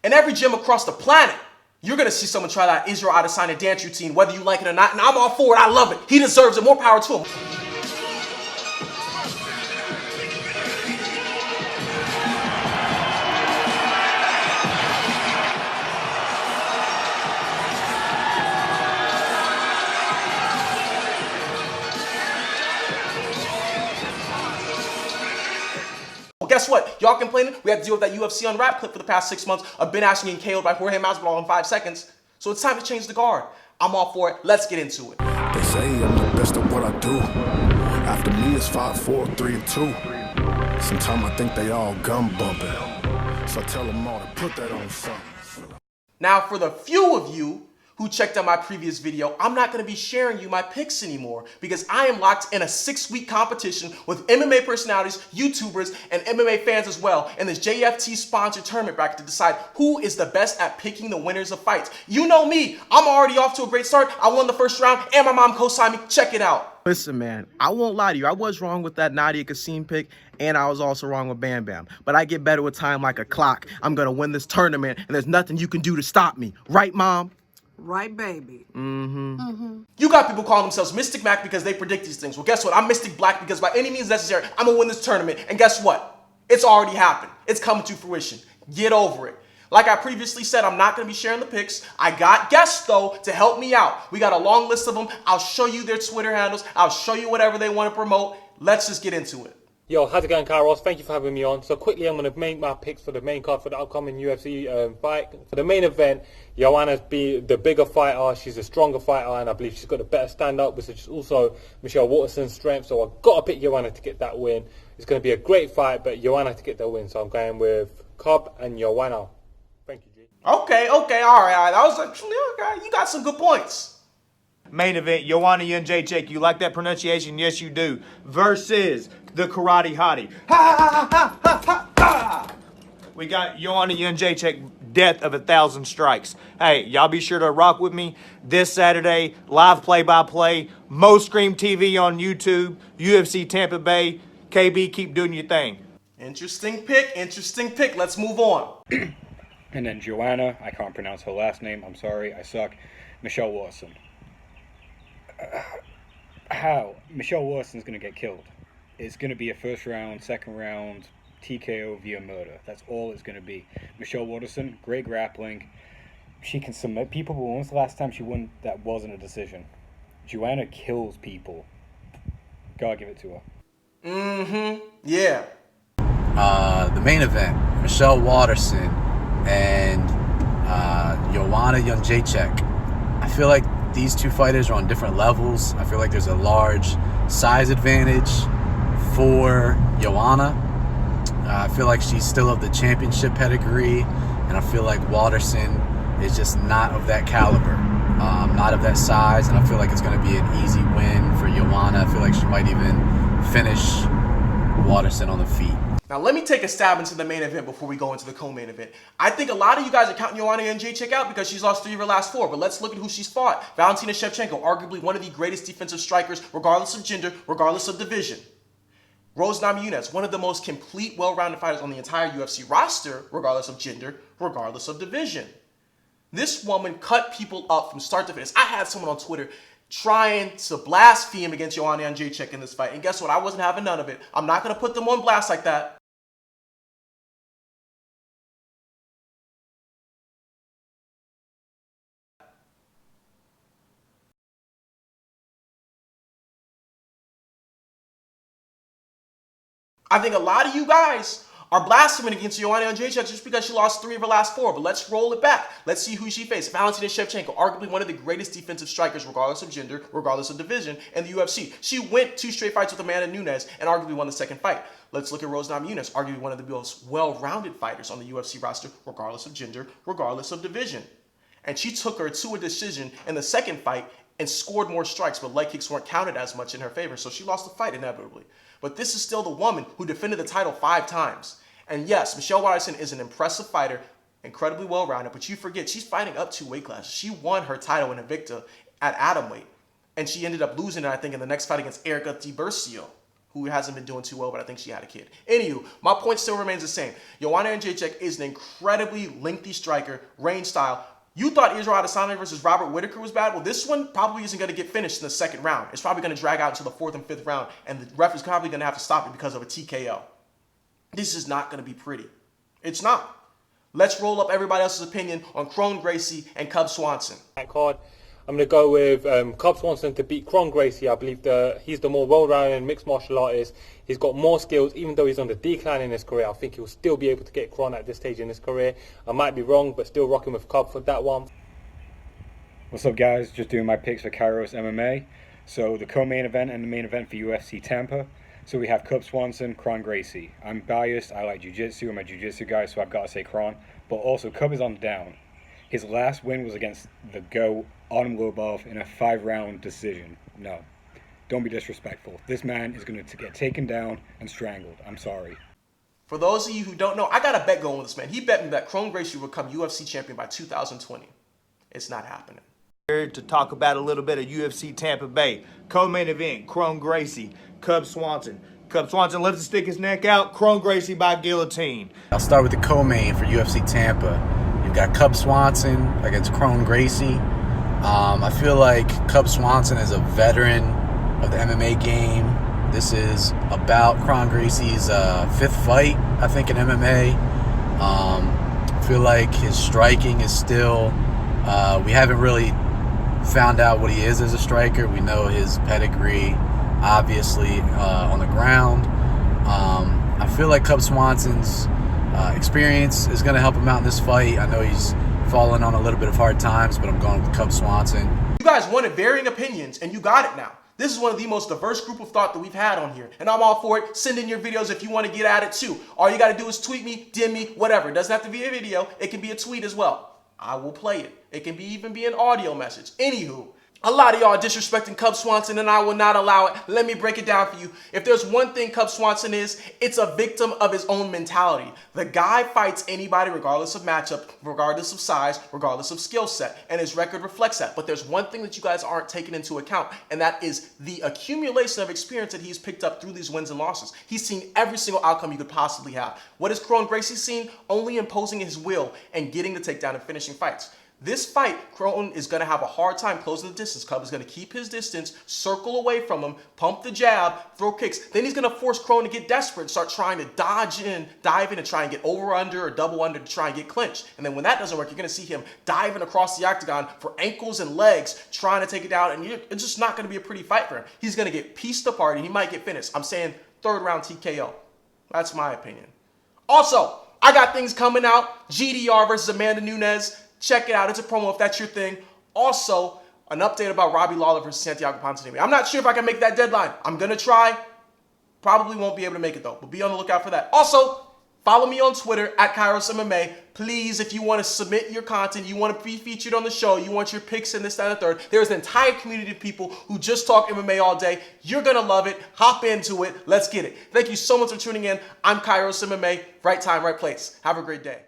In every gym across the planet, you're going to see someone try that Israel Adesanya dance routine, whether you like it or not, and I'm all for it. I love it. He deserves it. More power to him. Well, guess what? Y'all complaining? We had to deal with that UFC Unwrapped clip for the past 6 months of Ben Askren getting KO'd by Jorge Masvidal in 5 seconds. So it's time to change the guard. I'm all for it. Let's get into it. They say I'm the best at what I do. After me it's 5, 4, 3, and 2. Sometimes I think they all gum bumping. So I tell them all to put that on something. Now, for the few of you who checked out my previous video, I'm not going to be sharing you my picks anymore because I am locked in a 6-week competition with MMA personalities, YouTubers, and MMA fans as well in this JFT sponsored tournament bracket to decide who is the best at picking the winners of fights. You know me, I'm already off to a great start. I won the first round and my mom co-signed me. Check it out. Listen, man, I won't lie to you. I was wrong with that Nadia Kassem pick, and I was also wrong with Bam Bam. But I get better with time like a clock. I'm going to win this tournament, and there's nothing you can do to stop me. Right, Mom? Right, baby. You got people calling themselves Mystic Mac because they predict these things. Well, guess what? I'm Mystic Black because by any means necessary, I'm going to win this tournament. And guess what? It's already happened. It's coming to fruition. Get over it. Like I previously said, I'm not going to be sharing the picks. I got guests, though, to help me out. We got a long list of them. I'll show you their Twitter handles. I'll show you whatever they want to promote. Let's just get into it. Yo, how's it going, Kairos? Thank you for having me on. So quickly, I'm going to make my picks for the main card for the upcoming UFC fight. For the main event, Joanna's the bigger fighter. She's a stronger fighter, and I believe she's got a better stand-up, which is also Michelle Waterson's strength. So I've got to pick Joanna to get that win. It's going to be a great fight, but Joanna to get the win. So I'm going with Cub and Joanna. Thank you, G. Okay, all right. That was actually okay. You got some good points. Main event, Joanna Jedrzejczyk. You like that pronunciation? Yes, you do. Versus the Karate Hottie. Ha ha ha ha ha ha! We got Joanna Jedrzejczyk, death of 1,000 strikes. Hey, y'all be sure to rock with me this Saturday. Live play-by-play. Mo Scream TV on YouTube. UFC Tampa Bay. KB, keep doing your thing. Interesting pick. Let's move on. And then Joanna, I can't pronounce her last name. I'm sorry, I suck. Michelle Waterson. How? Michelle Waterson's going to get killed. It's going to be a first round, second round, TKO via murder. That's all it's going to be. Michelle Waterson, great grappling. She can submit people, but when was the last time she won that wasn't a decision? Joanna kills people. Gotta give it to her. Yeah. The main event, Michelle Waterson and Joanna Jedrzejczyk. I feel like these two fighters are on different levels. I feel like there's a large size advantage for Joanna. I feel like she's still of the championship pedigree, and I feel like Waterson is just not of that caliber, not of that size, and I feel like it's going to be an easy win for Joanna. I feel like she might even finish Waterson on the feet. Now, let me take a stab into the main event before we go into the co-main event. I think a lot of you guys are counting Joanna Jedrzejczyk out because she's lost 3 of her last 4, but let's look at who she's fought. Valentina Shevchenko, arguably one of the greatest defensive strikers, regardless of gender, regardless of division. Rose Namajunas, one of the most complete, well-rounded fighters on the entire UFC roster, regardless of gender, regardless of division. This woman cut people up from start to finish. I had someone on Twitter trying to blaspheme against Joanna Jedrzejczyk in this fight, and guess what? I wasn't having none of it. I'm not going to put them on blast like that. I think a lot of you guys are blaspheming against Joanna Jedrzejczyk just because she lost 3 of her last 4. But let's roll it back. Let's see who she faced. Valentina Shevchenko, arguably one of the greatest defensive strikers, regardless of gender, regardless of division, in the UFC. She went 2 straight fights with Amanda Nunes and arguably won the second fight. Let's look at Rose Namajunas, arguably one of the most well-rounded fighters on the UFC roster, regardless of gender, regardless of division. And she took her to a decision in the second fight and scored more strikes, but leg kicks weren't counted as much in her favor, so she lost the fight inevitably. But this is still the woman who defended the title 5 times. And yes, Michelle Waterson is an impressive fighter, incredibly well-rounded, but you forget, she's fighting up 2 weight classes. She won her title in Invicta at atomweight, and she ended up losing it, I think, in the next fight against Erica Tiburcio, who hasn't been doing too well, but I think she had a kid. Anywho, my point still remains the same. Joanna Jedrzejczyk is an incredibly lengthy striker, range style. You thought Israel Adesanya versus Robert Whittaker was bad? Well, this one probably isn't going to get finished in the second round. It's probably going to drag out into the 4th and 5th round, and the ref is probably going to have to stop it because of a TKO. This is not going to be pretty. It's not. Let's roll up everybody else's opinion on Kron Gracie and Cub Swanson. That card, I'm going to go with Cub Swanson to beat Kron Gracie. I believe he's the more well-rounded mixed martial artist. He's got more skills, even though he's on the decline in his career. I think he'll still be able to get Kron at this stage in his career. I might be wrong, but still rocking with Cub for that one. What's up, guys? Just doing my picks for Kairos MMA. So the co-main event and the main event for UFC Tampa. So we have Cub Swanson, Kron Gracie. I'm biased. I like jiu-jitsu. I'm a jiu-jitsu guy, so I've got to say Kron. But also, Cub is on down. His last win was against the GOAT, Artem Lobov, in a 5-round decision. No. Don't be disrespectful. This man is going to get taken down and strangled. I'm sorry. For those of you who don't know, I got a bet going with this man. He bet me that Kron Gracie would become UFC champion by 2020. It's not happening. Here to talk about a little bit of UFC Tampa Bay. Co-main event, Kron Gracie, Cub Swanson. Cub Swanson lets him stick his neck out. Kron Gracie by guillotine. I'll start with the co-main for UFC Tampa. You've got Cub Swanson against Kron Gracie. I feel like Cub Swanson is a veteran of the MMA game. This is about Kron Gracie's 5th fight, I think, in MMA. I feel like his striking is still, we haven't really found out what he is as a striker. We know his pedigree, obviously, on the ground. I feel like Cub Swanson's experience is going to help him out in this fight. I know he's fallen on a little bit of hard times, but I'm going with Cub Swanson. You guys wanted varying opinions, and you got it now. This is one of the most diverse group of thought that we've had on here, and I'm all for it. Send in your videos if you want to get at it too. All you got to do is tweet me, DM me, whatever. It doesn't have to be a video. It can be a tweet as well. I will play it. It can even be an audio message. Anywho, a lot of y'all are disrespecting Cub Swanson, and I will not allow it. Let me break it down for you. If there's one thing Cub Swanson is, it's a victim of his own mentality. The guy fights anybody regardless of matchup, regardless of size, regardless of skill set, and his record reflects that. But there's one thing that you guys aren't taking into account, and that is the accumulation of experience that he's picked up through these wins and losses. He's seen every single outcome you could possibly have. What has Kron Gracie seen? Only imposing his will and getting the takedown and finishing fights. This fight, Kron is going to have a hard time closing the distance. Cub is going to keep his distance, circle away from him, pump the jab, throw kicks. Then he's going to force Kron to get desperate and start trying to dive in, and try and get over under or double under to try and get clinched. And then when that doesn't work, you're going to see him diving across the octagon for ankles and legs, trying to take it down. And it's just not going to be a pretty fight for him. He's going to get pieced apart and he might get finished. I'm saying 3rd round TKO. That's my opinion. Also, I got things coming out. GDR versus Amanda Nunes. Check it out. It's a promo if that's your thing. Also, an update about Robbie Lawler versus Santiago Ponzinibbio. I'm not sure if I can make that deadline. I'm going to try. Probably won't be able to make it, though. But be on the lookout for that. Also, follow me on Twitter at Kairos MMA. Please, if you want to submit your content, you want to be featured on the show, you want your picks and this, that, and the third, there's an entire community of people who just talk MMA all day. You're going to love it. Hop into it. Let's get it. Thank you so much for tuning in. I'm Kairos MMA. Right time, right place. Have a great day.